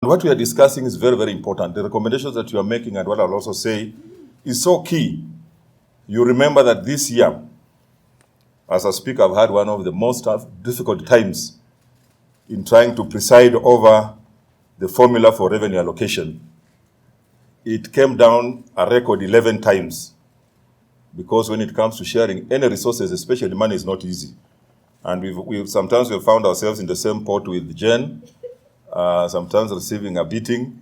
What we are discussing is very, very important. The recommendations that you are making and what I'll also say is so key. You remember that this year, as a speaker, I've had one of the most difficult times in trying to preside over the formula for revenue allocation. It came down a record 11 times because when it comes to sharing any resources, especially money, is not easy. And we've sometimes we've found ourselves in the same port with Jen, sometimes receiving a beating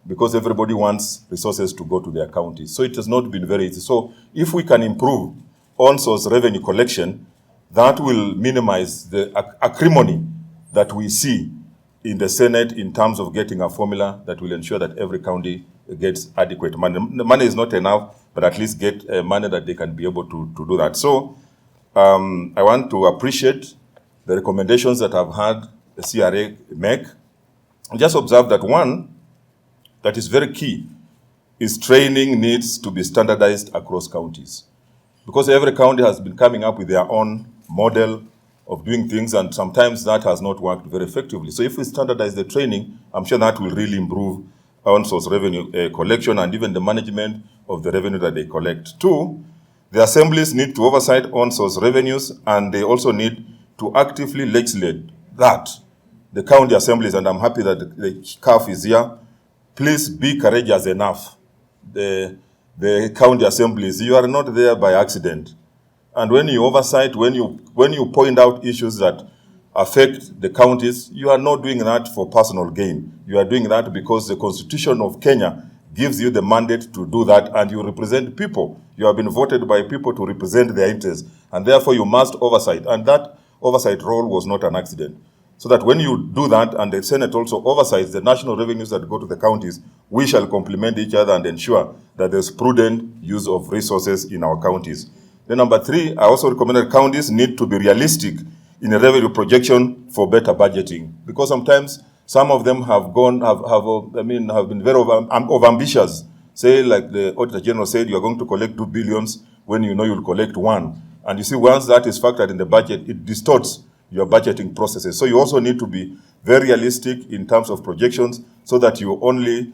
because everybody wants resources to go to their counties. So it has not been very easy. So if we can improve on-source revenue collection, that will minimize the acrimony that we see in the Senate in terms of getting a formula that will ensure that every county gets adequate money. The money is not enough, but at least get money that they can be able to do that. So I want to appreciate the recommendations that I've had the CRA make. Just observe that one that is very key is training needs to be standardized across counties. Because every county has been coming up with their own model of doing things, and sometimes that has not worked very effectively. So if we standardize the training, I'm sure that will really improve on-source revenue collection and even the management of the revenue that they collect. Two, the assemblies need to oversight on-source revenues, and they also need to actively legislate that. The county assemblies, and I'm happy that the CAF is here, please be courageous enough. The county assemblies, you are not there by accident. And when you oversight, when you point out issues that affect the counties, you are not doing that for personal gain. You are doing that because the Constitution of Kenya gives you the mandate to do that, and you represent people. You have been voted by people to represent their interests, and therefore you must oversight. And that oversight role was not an accident. So that when you do that, and the Senate also oversights the national revenues that go to the counties, we shall complement each other and ensure that there's prudent use of resources in our counties. Then number three, I also recommend that counties need to be realistic in a revenue projection for better budgeting, because sometimes some of them have been very overambitious. Say, like the Auditor General said, you are going to collect 2 billion when you know you'll collect 1. And you see, once that is factored in the budget, it distorts your budgeting processes. So you also need to be very realistic in terms of projections so that you only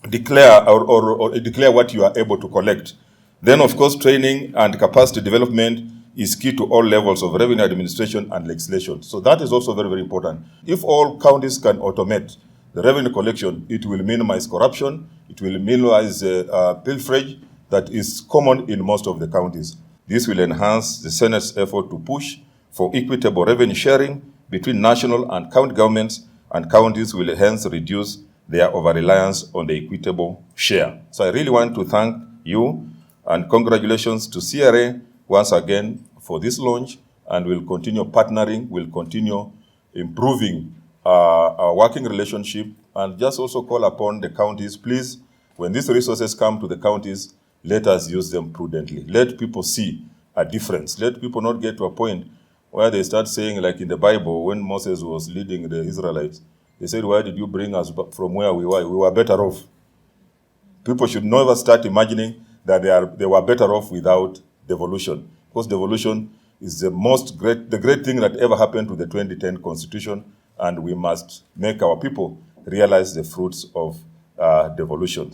declare or declare what you are able to collect. Then, of course, training and capacity development is key to all levels of revenue administration and legislation. So that is also very, very important. If all counties can automate the revenue collection, it will minimize corruption, it will minimize pilferage that is common in most of the counties. This will enhance the Senate's effort to push for equitable revenue sharing between national and county governments, and counties will hence reduce their over-reliance on the equitable share. So I really want to thank you, and congratulations to CRA once again for this launch, and we'll continue partnering, we'll continue improving our working relationship, and just also call upon the counties, please, when these resources come to the counties, let us use them prudently. Let people see a difference. Let people not get to a point where they start saying, like in the Bible, when Moses was leading the Israelites, they said, why did you bring us from where we were? We were better off. People should never start imagining that they were better off without devolution. Because devolution is the great thing that ever happened to the 2010 Constitution, and we must make our people realize the fruits of devolution.